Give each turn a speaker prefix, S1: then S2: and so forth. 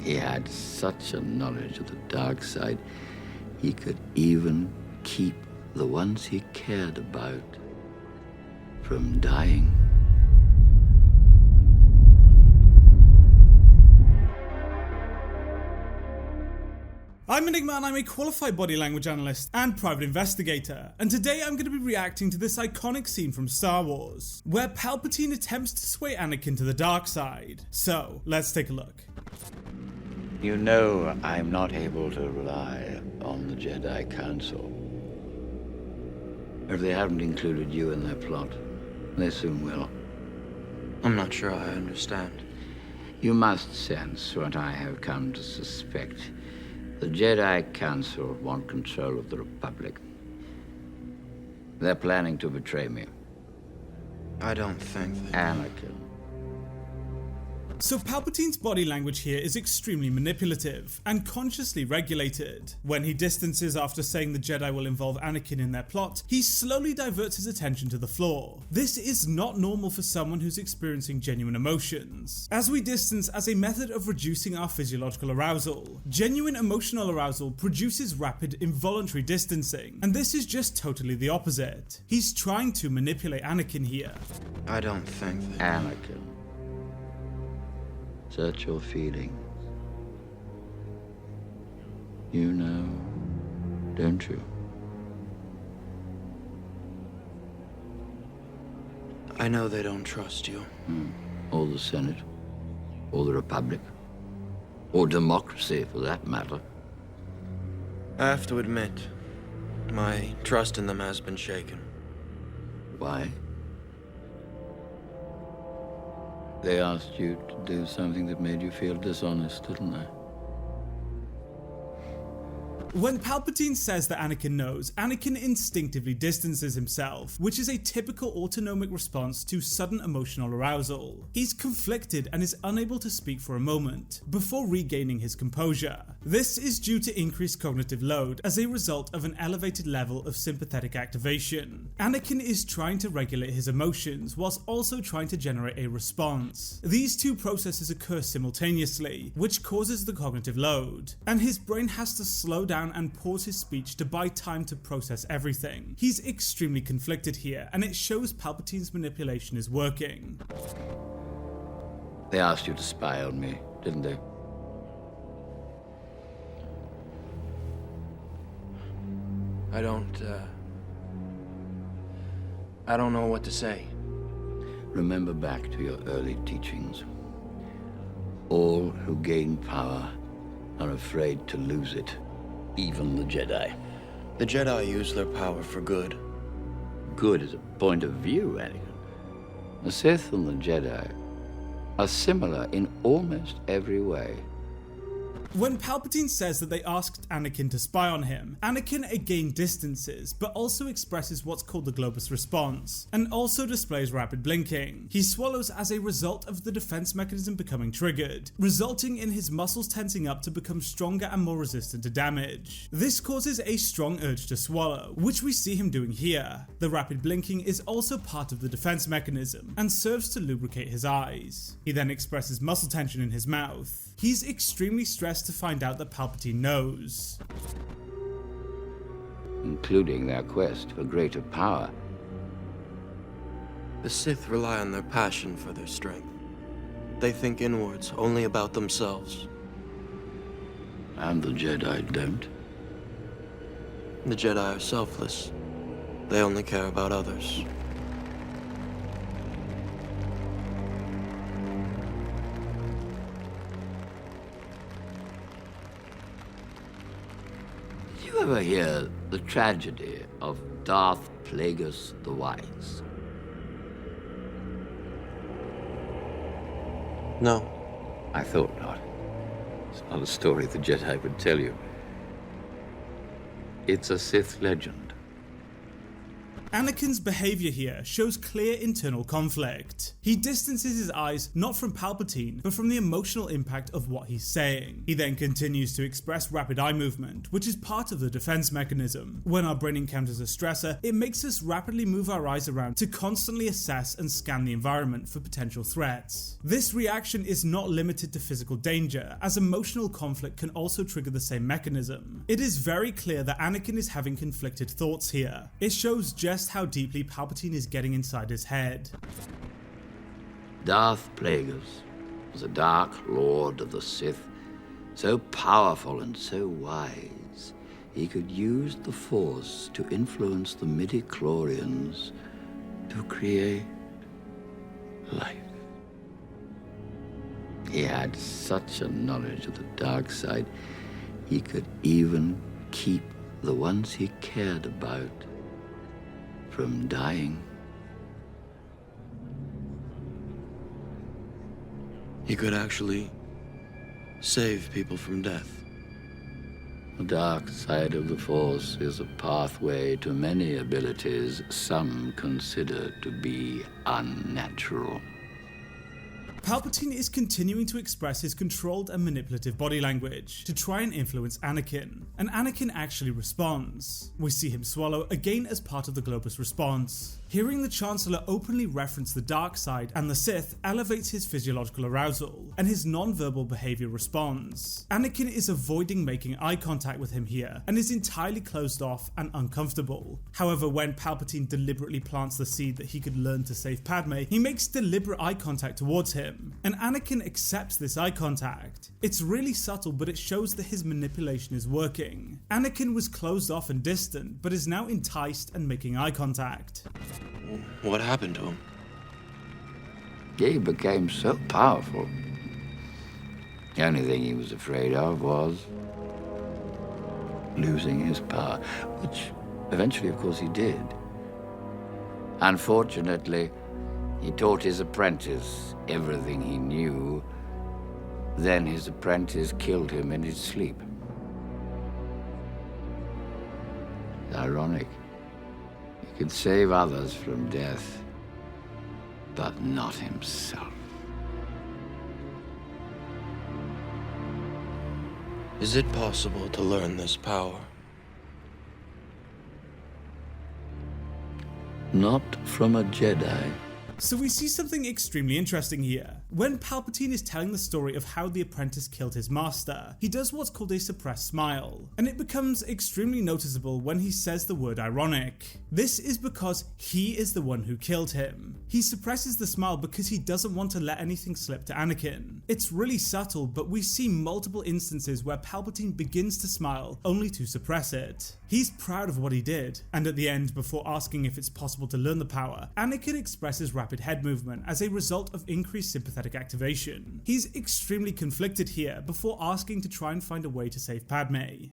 S1: He had such a knowledge of the dark side, he could even keep the ones he cared about from dying.
S2: I'm Enigma and I'm a qualified body language analyst and private investigator, and today I'm going to be reacting to this iconic scene from Star Wars, where Palpatine attempts to sway Anakin to the dark side. So, let's take a look.
S1: You know I'm not able to rely on the Jedi Council. If they haven't included you in their plot, they soon will.
S3: I'm not sure I understand.
S1: You must sense what I have come to suspect. The Jedi Council want control of the Republic. They're planning to betray me.
S3: I don't think they...
S1: Anakin.
S2: So Palpatine's body language here is extremely manipulative and consciously regulated. When he distances after saying the Jedi will involve Anakin in their plot, he slowly diverts his attention to the floor. This is not normal for someone who's experiencing genuine emotions, as we distance as a method of reducing our physiological arousal. Genuine emotional arousal produces rapid involuntary distancing, and this is just totally the opposite. He's trying to manipulate Anakin here.
S3: I don't think they...
S1: Anakin. Search your feelings. You know, don't you?
S3: I know they don't trust you.
S1: Or the Senate, or the Republic, or democracy for that matter.
S3: I have to admit, my trust in them has been shaken.
S1: Why? They asked you to do something that made you feel dishonest, didn't they?
S2: When Palpatine says that Anakin knows, Anakin instinctively distances himself, which is a typical autonomic response to sudden emotional arousal. He's conflicted and is unable to speak for a moment, before regaining his composure. This is due to increased cognitive load as a result of an elevated level of sympathetic activation. Anakin is trying to regulate his emotions whilst also trying to generate a response. These two processes occur simultaneously, which causes the cognitive load, and his brain has to slow down and pause his speech to buy time to process everything. He's extremely conflicted here, and it shows Palpatine's manipulation is working.
S1: They asked you to spy on me, didn't they?
S3: I don't know what to say.
S1: Remember back to your early teachings. All who gain power are afraid to lose it. Even the Jedi.
S3: The Jedi use their power for good.
S1: Good is a point of view, Anakin. The Sith and the Jedi are similar in almost every way.
S2: When Palpatine says that they asked Anakin to spy on him, Anakin again distances, but also expresses what's called the Globus response, and also displays rapid blinking. He swallows as a result of the defense mechanism becoming triggered, resulting in his muscles tensing up to become stronger and more resistant to damage. This causes a strong urge to swallow, which we see him doing here. The rapid blinking is also part of the defense mechanism, and serves to lubricate his eyes. He then expresses muscle tension in his mouth. He's extremely stressed to find out that Palpatine knows.
S1: Including their quest for greater power.
S3: The Sith rely on their passion for their strength. They think inwards, only about themselves.
S1: And the Jedi don't.
S3: The Jedi are selfless. They only care about others.
S1: Did you ever hear the tragedy of Darth Plagueis the Wise?
S3: No.
S1: I thought not. It's not a story the Jedi would tell you. It's a Sith legend.
S2: Anakin's behavior here shows clear internal conflict. He distances his eyes not from Palpatine, but from the emotional impact of what he's saying. He then continues to express rapid eye movement, which is part of the defense mechanism. When our brain encounters a stressor, it makes us rapidly move our eyes around to constantly assess and scan the environment for potential threats. This reaction is not limited to physical danger, as emotional conflict can also trigger the same mechanism. It is very clear that Anakin is having conflicted thoughts here. It shows just how deeply Palpatine is getting inside his head.
S1: Darth Plagueis was a dark lord of the Sith, so powerful and so wise, he could use the Force to influence the midi-chlorians to create life. He had such a knowledge of the dark side, he could even keep the ones he cared about from dying.
S3: He could actually save people from death.
S1: The dark side of the Force is a pathway to many abilities some consider to be unnatural.
S2: Palpatine is continuing to express his controlled and manipulative body language to try and influence Anakin, and Anakin actually responds. We see him swallow, again as part of the Globus response. Hearing the Chancellor openly reference the dark side and the Sith elevates his physiological arousal, and his non-verbal behavior responds. Anakin is avoiding making eye contact with him here, and is entirely closed off and uncomfortable. However, when Palpatine deliberately plants the seed that he could learn to save Padme, he makes deliberate eye contact towards him, and Anakin accepts this eye contact. It's really subtle, but it shows that his manipulation is working. Anakin was closed off and distant, but is now enticed and making eye contact.
S3: What happened to him?
S1: He became so powerful. The only thing he was afraid of was losing his power, which eventually, of course, he did. Unfortunately, he taught his apprentice everything he knew. Then his apprentice killed him in his sleep. It's ironic. He could save others from death, but not himself.
S3: Is it possible to learn this power?
S1: Not from a Jedi.
S2: So we see something extremely interesting here. When Palpatine is telling the story of how the apprentice killed his master, he does what's called a suppressed smile, and it becomes extremely noticeable when he says the word ironic. This is because he is the one who killed him. He suppresses the smile because he doesn't want to let anything slip to Anakin. It's really subtle, but we see multiple instances where Palpatine begins to smile only to suppress it. He's proud of what he did, and at the end, before asking if it's possible to learn the power, Anakin expresses rapid head movement as a result of increased sympathetic activation. He's extremely conflicted here before asking to try and find a way to save Padme.